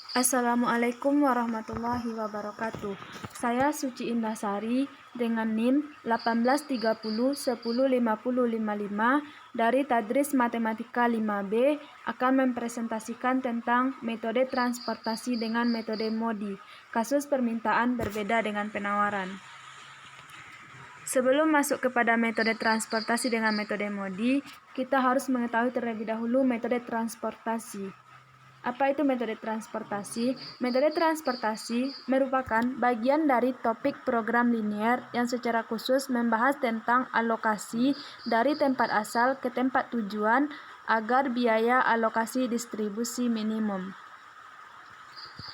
Assalamualaikum warahmatullahi wabarakatuh. Saya Suci Indasari dengan NIM 1830105055 dari Tadris Matematika 5B akan mempresentasikan tentang metode transportasi dengan metode MODI, kasus permintaan berbeda dengan penawaran. Sebelum masuk kepada metode transportasi dengan metode MODI, kita harus mengetahui terlebih dahulu metode transportasi. Apa itu metode transportasi? Metode transportasi merupakan bagian dari topik program linier yang secara khusus membahas tentang alokasi dari tempat asal ke tempat tujuan agar biaya alokasi distribusi minimum.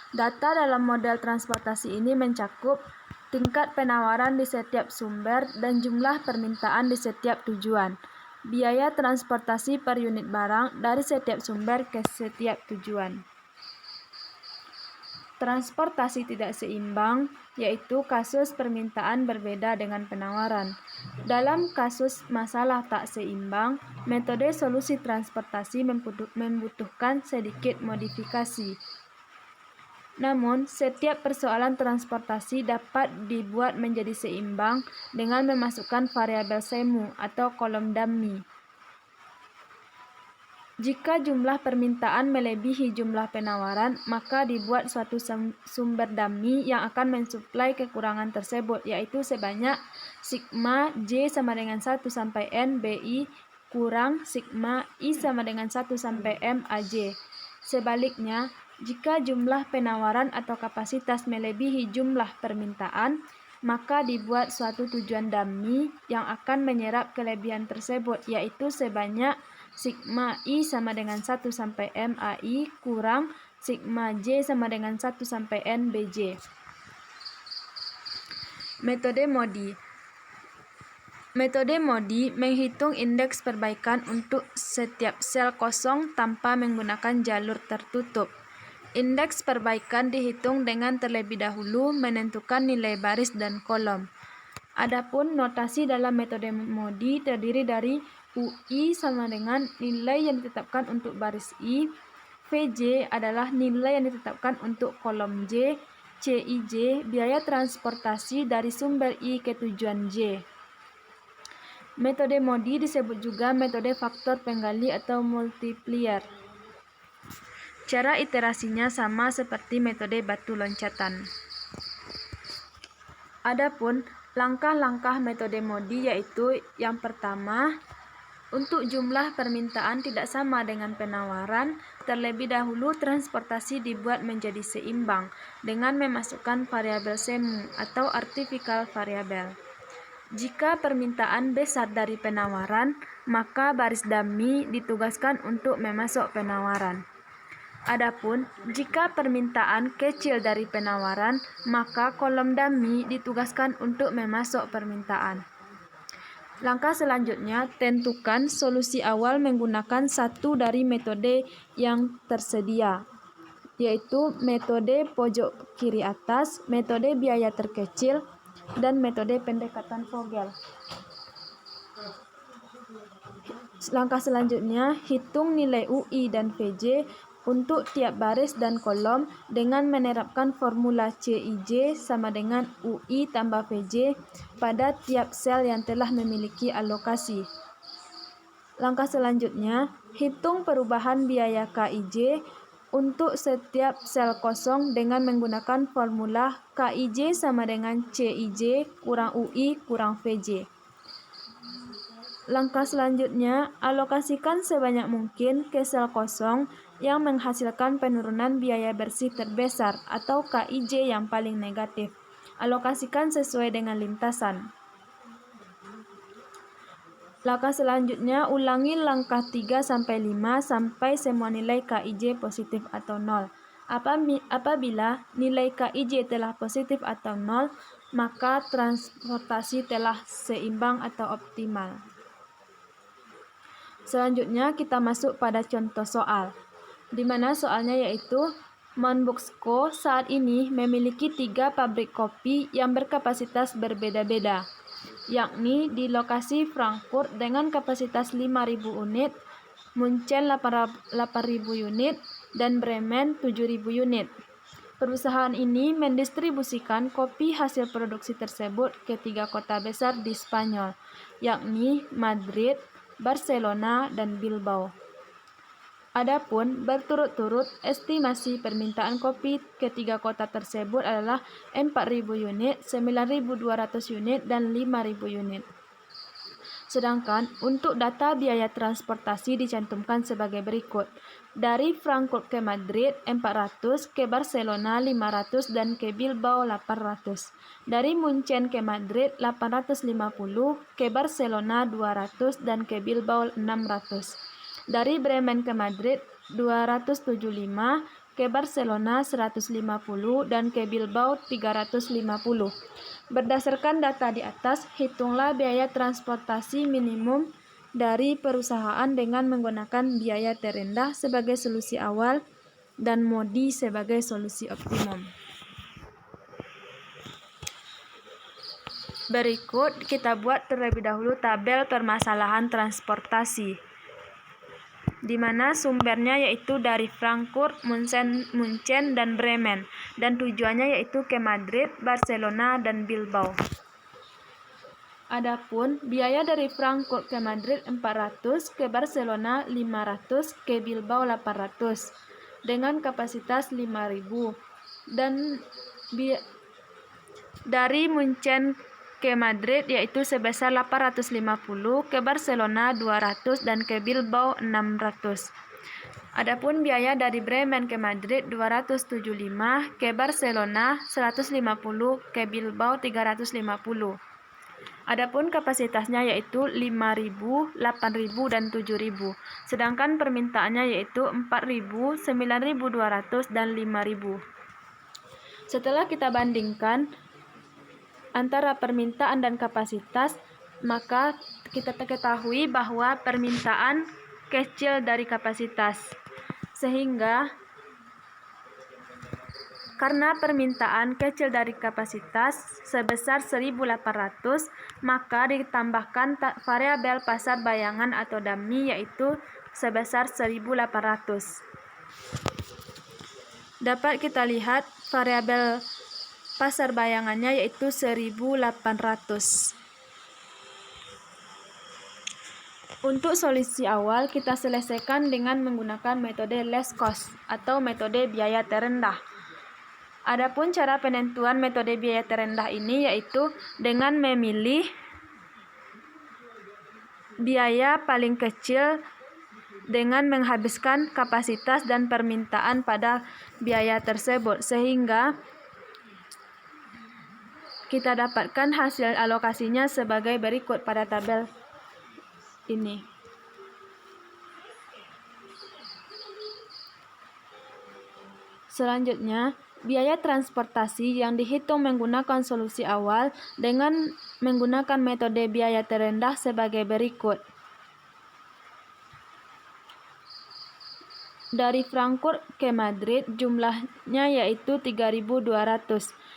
Data dalam model transportasi ini mencakup tingkat penawaran di setiap sumber dan jumlah permintaan di setiap tujuan. Biaya transportasi per unit barang dari setiap sumber ke setiap tujuan. Transportasi tidak seimbang, yaitu kasus permintaan berbeda dengan penawaran. Dalam kasus masalah tak seimbang, metode solusi transportasi membutuhkan sedikit modifikasi. Namun, setiap persoalan transportasi dapat dibuat menjadi seimbang dengan memasukkan variabel semu atau kolom dummy. Jika jumlah permintaan melebihi jumlah penawaran, maka dibuat suatu sumber dummy yang akan mensuplai kekurangan tersebut, yaitu sebanyak sigma J sama dengan 1 sampai N BI kurang sigma I sama dengan 1 sampai M AJ. Sebaliknya, jika jumlah penawaran atau kapasitas melebihi jumlah permintaan, maka dibuat suatu tujuan dummy yang akan menyerap kelebihan tersebut, yaitu sebanyak sigma I sama dengan 1 sampai M AI kurang sigma J sama dengan 1 sampai N BJ. Metode MODI. Metode MODI menghitung indeks perbaikan untuk setiap sel kosong tanpa menggunakan jalur tertutup. Indeks perbaikan dihitung dengan terlebih dahulu menentukan nilai baris dan kolom. Adapun notasi dalam metode MODI terdiri dari UI sama dengan nilai yang ditetapkan untuk baris I, VJ adalah nilai yang ditetapkan untuk kolom J, CIJ biaya transportasi dari sumber I ke tujuan J. Metode MODI disebut juga metode faktor penggali atau multiplier. Cara iterasinya sama seperti metode batu loncatan. Adapun langkah-langkah metode MODI yaitu yang pertama, untuk jumlah permintaan tidak sama dengan penawaran, terlebih dahulu transportasi dibuat menjadi seimbang dengan memasukkan variabel semu atau artificial variable. Jika permintaan besar dari penawaran, maka baris dummy ditugaskan untuk memasok penawaran. Adapun jika permintaan kecil dari penawaran, maka kolom dummy ditugaskan untuk memasok permintaan. Langkah selanjutnya, tentukan solusi awal menggunakan satu dari metode yang tersedia, yaitu metode pojok kiri atas, metode biaya terkecil, dan metode pendekatan Vogel. Langkah selanjutnya, hitung nilai UI dan VJ untuk tiap baris dan kolom dengan menerapkan formula CIJ sama dengan UI tambah VJ pada tiap sel yang telah memiliki alokasi. Langkah selanjutnya, hitung perubahan biaya KIJ untuk setiap sel kosong dengan menggunakan formula KIJ sama dengan CIJ kurang UI kurang VJ. Langkah selanjutnya, alokasikan sebanyak mungkin ke sel kosong yang menghasilkan penurunan biaya bersih terbesar atau KIJ yang paling negatif. Alokasikan sesuai dengan lintasan. Langkah selanjutnya, ulangi langkah 3-5 sampai semua nilai KIJ positif atau 0. Apabila nilai KIJ telah positif atau 0, maka transportasi telah seimbang atau optimal. Selanjutnya kita masuk pada contoh soal, di mana soalnya yaitu Monbox.co saat ini memiliki 3 pabrik kopi yang berkapasitas berbeda-beda, yakni di lokasi Frankfurt dengan kapasitas 5.000 unit, Munchen 8.000 unit, dan Bremen 7.000 unit. Perusahaan ini mendistribusikan kopi hasil produksi tersebut ke 3 kota besar di Spanyol, yakni Madrid, Barcelona, dan Bilbao. Adapun berturut-turut estimasi permintaan kopi ke 3 kota tersebut adalah 4.000 unit, 9.200 unit, dan 5.000 unit. Sedangkan untuk data biaya transportasi dicantumkan sebagai berikut. Dari Frankfurt ke Madrid 400, ke Barcelona 500, dan ke Bilbao 800. Dari Munchen ke Madrid 850, ke Barcelona 200, dan ke Bilbao 600. Dari Bremen ke Madrid 275, ke Barcelona 150, dan ke Bilbao 350. Berdasarkan data di atas, hitunglah biaya transportasi minimum dari perusahaan dengan menggunakan biaya terendah sebagai solusi awal dan MODI sebagai solusi optimum. Berikut kita buat terlebih dahulu tabel permasalahan transportasi, di mana sumbernya yaitu dari Frankfurt, Munchen, dan Bremen, dan tujuannya yaitu ke Madrid, Barcelona, dan Bilbao. Adapun biaya dari Frankfurt ke Madrid 400, ke Barcelona 500, ke Bilbao 800 dengan kapasitas 5.000, dan dari Munchen ke Madrid yaitu sebesar 850, ke Barcelona 200, dan ke Bilbao 600. Adapun biaya dari Bremen ke Madrid 275, ke Barcelona 150, ke Bilbao 350. Adapun kapasitasnya yaitu 5.000, 8.000, dan 7.000. Sedangkan permintaannya yaitu 4.000, 9.200, dan 5.000. Setelah kita bandingkan antara permintaan dan kapasitas, maka kita ketahui bahwa permintaan kecil dari kapasitas. Sehingga karena permintaan kecil dari kapasitas sebesar 1.800, maka ditambahkan variabel pasar bayangan atau dummy yaitu sebesar 1.800. Dapat kita lihat variabel pasar bayangannya yaitu 1.800. Untuk solusi awal kita selesaikan dengan menggunakan metode less cost atau metode biaya terendah. Adapun cara penentuan metode biaya terendah ini yaitu dengan memilih biaya paling kecil dengan menghabiskan kapasitas dan permintaan pada biaya tersebut, sehingga kita dapatkan hasil alokasinya sebagai berikut pada tabel ini. Selanjutnya, biaya transportasi yang dihitung menggunakan solusi awal dengan menggunakan metode biaya terendah sebagai berikut. Dari Frankfurt ke Madrid jumlahnya yaitu 3.200.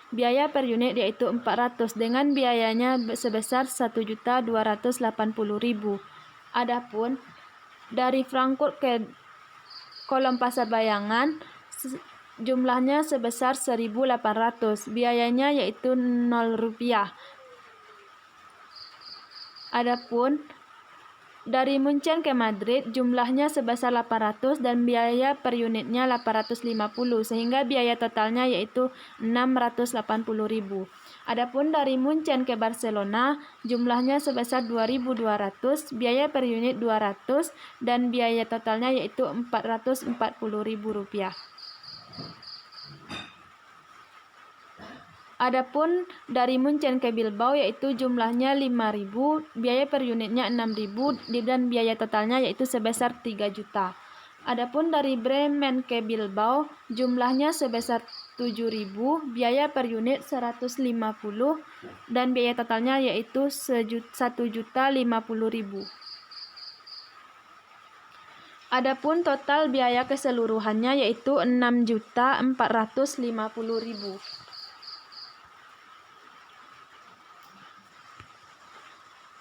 Biaya per unit yaitu 400 dengan biayanya sebesar 1.280.000. Adapun dari Frankfurt ke kolom pasar bayangan jumlahnya sebesar 1.800, biayanya yaitu 0 rupiah. Adapun dari Munchen ke Madrid jumlahnya sebesar 800 dan biaya per unitnya 850, sehingga biaya totalnya yaitu 680.000. Adapun dari Munchen ke Barcelona jumlahnya sebesar 2.200, biaya per unit 200 dan biaya totalnya yaitu 440.000 rupiah. Adapun dari Munchen ke Bilbao yaitu jumlahnya 5.000, biaya per unitnya 6.000 dan biaya totalnya yaitu sebesar 3 juta. Adapun dari Bremen ke Bilbao jumlahnya sebesar 7.000, biaya per unit 150 dan biaya totalnya yaitu 1.050.000. Adapun total biaya keseluruhannya yaitu 6.450.000.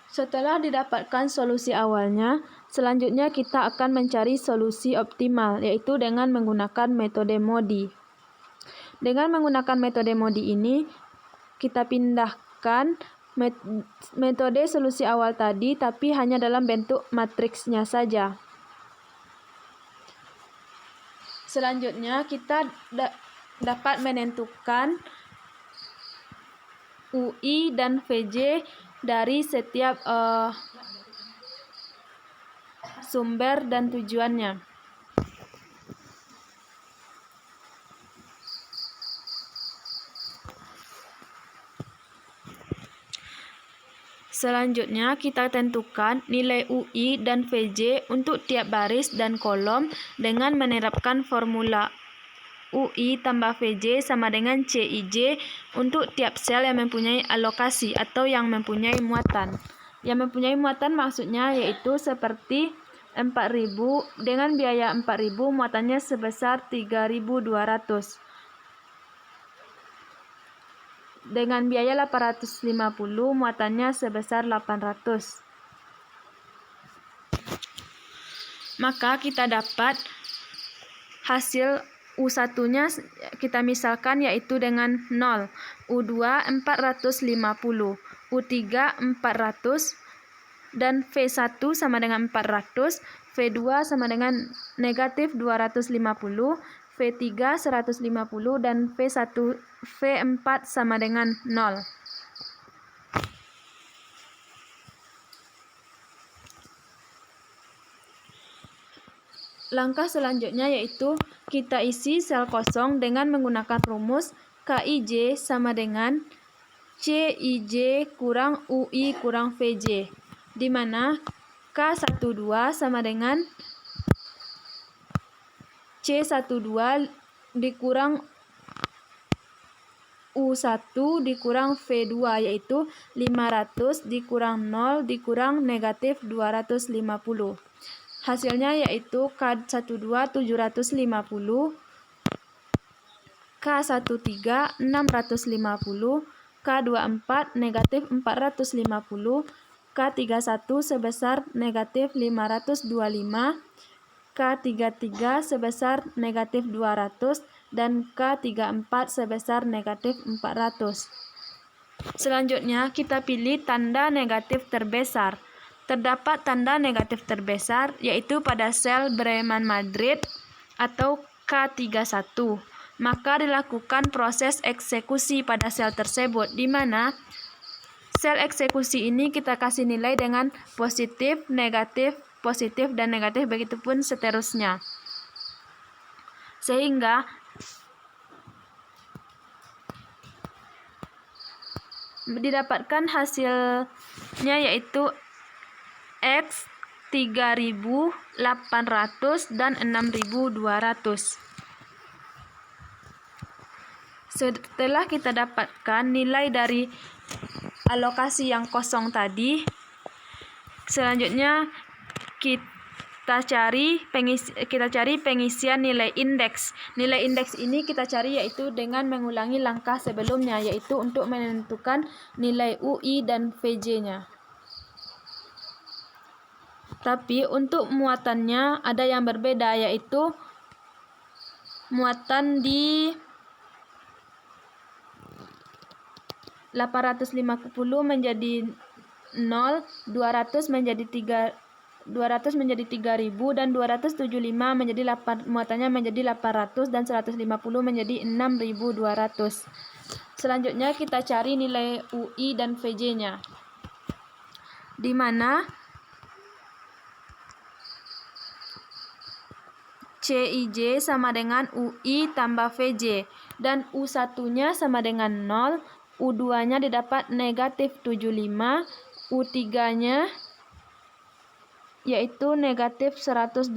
Setelah didapatkan solusi awalnya, Selanjutnya kita akan mencari solusi optimal, yaitu dengan menggunakan metode MODI. Dengan menggunakan metode MODI ini, kita pindahkan metode solusi awal tadi, tapi hanya dalam bentuk matriksnya saja. Selanjutnya kita dapat menentukan UI dan VJ dari setiap sumber dan tujuannya. Selanjutnya kita tentukan nilai UI dan VJ untuk tiap baris dan kolom dengan menerapkan formula UI tambah VJ sama dengan CIJ untuk tiap sel yang mempunyai alokasi atau yang mempunyai muatan. Yang mempunyai muatan maksudnya yaitu seperti 4.000 dengan biaya 4.000 muatannya sebesar 3.200. Dengan biaya 850 muatannya sebesar 800. Maka kita dapat hasil U1-nya kita misalkan yaitu dengan 0, U2 450, U3 400, dan V1 sama dengan 400, V2 sama dengan negatif 250, V3 150, dan V4 sama dengan 0. Langkah selanjutnya yaitu kita isi sel kosong dengan menggunakan rumus KIJ sama dengan CIJ kurang UI kurang VJ, di mana K12 sama dengan C12 dikurang U1 dikurang V2, yaitu 500 dikurang 0 dikurang negatif 250. Hasilnya yaitu K12 750, K13 650, K24 negatif 450, K31 sebesar negatif 525, K33 sebesar negatif 200, dan K34 sebesar negatif 400. Selanjutnya kita pilih tanda negatif terbesar. Terdapat tanda negatif terbesar yaitu pada sel Breman Madrid atau K31. Maka dilakukan proses eksekusi pada sel tersebut, di mana sel eksekusi ini kita kasih nilai dengan positif, dan negatif, begitupun seterusnya. Sehingga didapatkan hasilnya yaitu X 3.800 dan 6.200. Setelah kita dapatkan nilai dari alokasi yang kosong tadi, selanjutnya kita cari pengisian nilai indeks. Nilai indeks ini kita cari yaitu dengan mengulangi langkah sebelumnya, yaitu untuk menentukan nilai UI dan VJ-nya. Tapi untuk muatannya ada yang berbeda, yaitu muatan di 850 menjadi 0, 200 menjadi 3.000, dan 275 menjadi muatannya menjadi 800, dan 150 menjadi 6.200. Selanjutnya kita cari nilai UI dan VJ-nya, di mana CIJ sama dengan UI tambah VJ, dan U1-nya sama dengan 0, U2-nya didapat negatif 75, U3-nya yaitu negatif 125,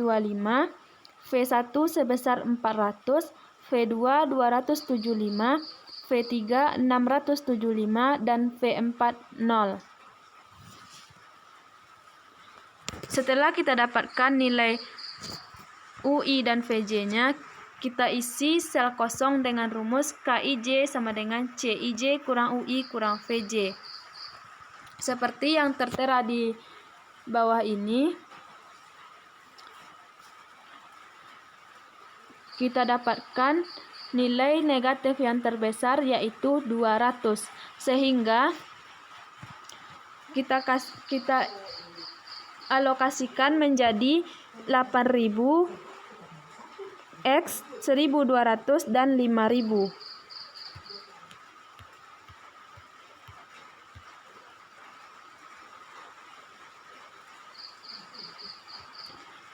V1 sebesar 400, V2 275, V3 675, dan V4 0. Setelah kita dapatkan nilai UI dan VJ-nya, kita isi sel kosong dengan rumus KIJ sama dengan CIJ kurang UI kurang VJ. Seperti yang tertera di bawah ini. kita dapatkan nilai negatif yang terbesar yaitu 200. Sehingga kita alokasikan menjadi 8.000, X 1.200 dan 5.000.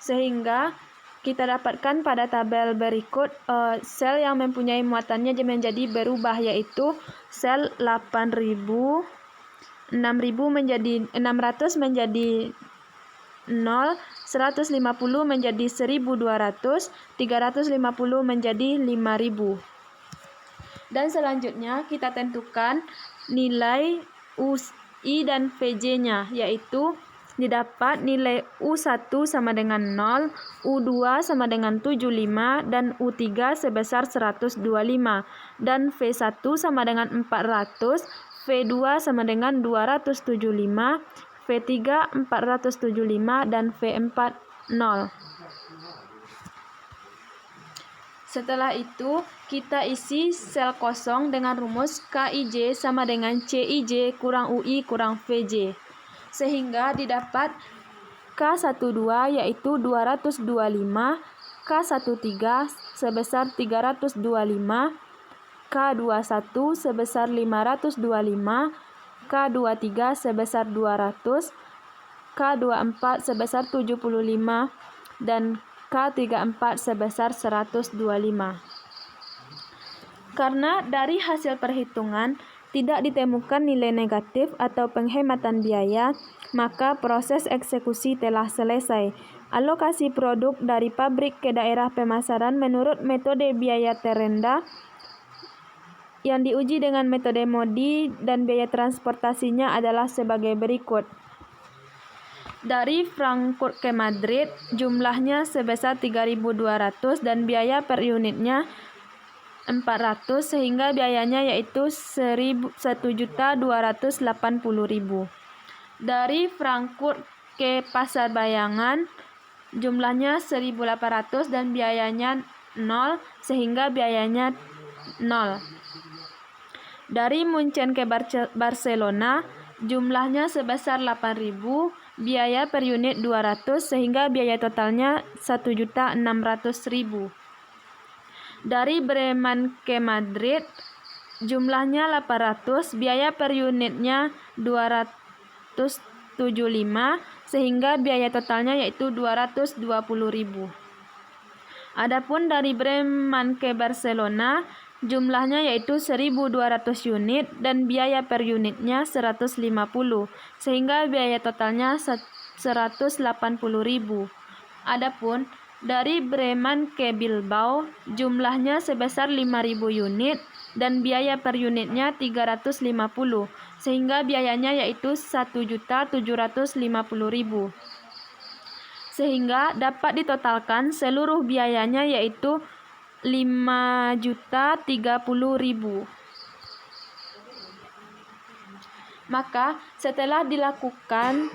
Sehingga kita dapatkan pada tabel berikut sel yang mempunyai muatannya menjadi berubah, yaitu sel 8.000, 6.000 menjadi 600 menjadi 0, 150 menjadi 1.200, 350 menjadi 5.000. Dan selanjutnya kita tentukan nilai UI dan VJ-nya, yaitu didapat nilai U1 sama dengan 0, U2 sama dengan 75, dan U3 sebesar 125, dan V1 sama dengan 400, V2 sama dengan 275, V3 475, dan V4 0. Setelah itu, kita isi sel kosong dengan rumus KIJ sama dengan CIJ kurang UI kurang VJ. Sehingga didapat K12 yaitu 225, K13 sebesar 325, K21 sebesar 525, K23 sebesar 200, K24 sebesar 75, dan K34 sebesar 125. Karena dari hasil perhitungan tidak ditemukan nilai negatif atau penghematan biaya, maka proses eksekusi telah selesai. Alokasi produk dari pabrik ke daerah pemasaran menurut metode biaya terendah yang diuji dengan metode MODI dan biaya transportasinya adalah sebagai berikut. Dari Frankfurt ke Madrid jumlahnya sebesar 3.200 dan biaya per unitnya 400, sehingga biayanya yaitu 1.280.000. Dari Frankfurt ke Pasar Bayangan jumlahnya 1.800 dan biayanya 0, sehingga biayanya 0. Dari Munchen ke Barcelona jumlahnya sebesar 8.000, biaya per unit 200, sehingga biaya totalnya 1.600.000. Dari Bremen ke Madrid jumlahnya 800, biaya per unitnya 275, sehingga biaya totalnya yaitu 220.000. Adapun dari Bremen ke Barcelona jumlahnya yaitu 1.200 unit dan biaya per unitnya 150, sehingga biaya totalnya 180.000. Adapun dari Bremen ke Bilbao jumlahnya sebesar 5.000 unit dan biaya per unitnya 350, sehingga biayanya yaitu 1.750.000. Sehingga dapat ditotalkan seluruh biayanya yaitu 5.030.000. Maka setelah dilakukan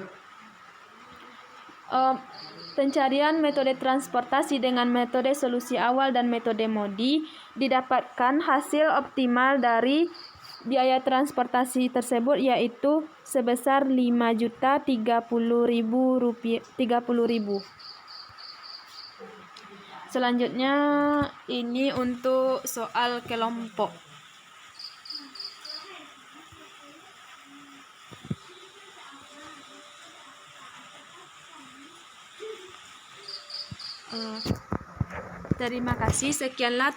pencarian metode transportasi dengan metode solusi awal dan metode MODI, didapatkan hasil optimal dari biaya transportasi tersebut yaitu sebesar 5.030.000. Selanjutnya ini untuk soal kelompok. Terima kasih. Sekianlah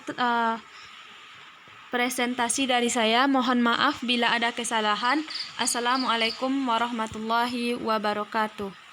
presentasi dari saya. Mohon maaf bila ada kesalahan. Assalamualaikum warahmatullahi wabarakatuh.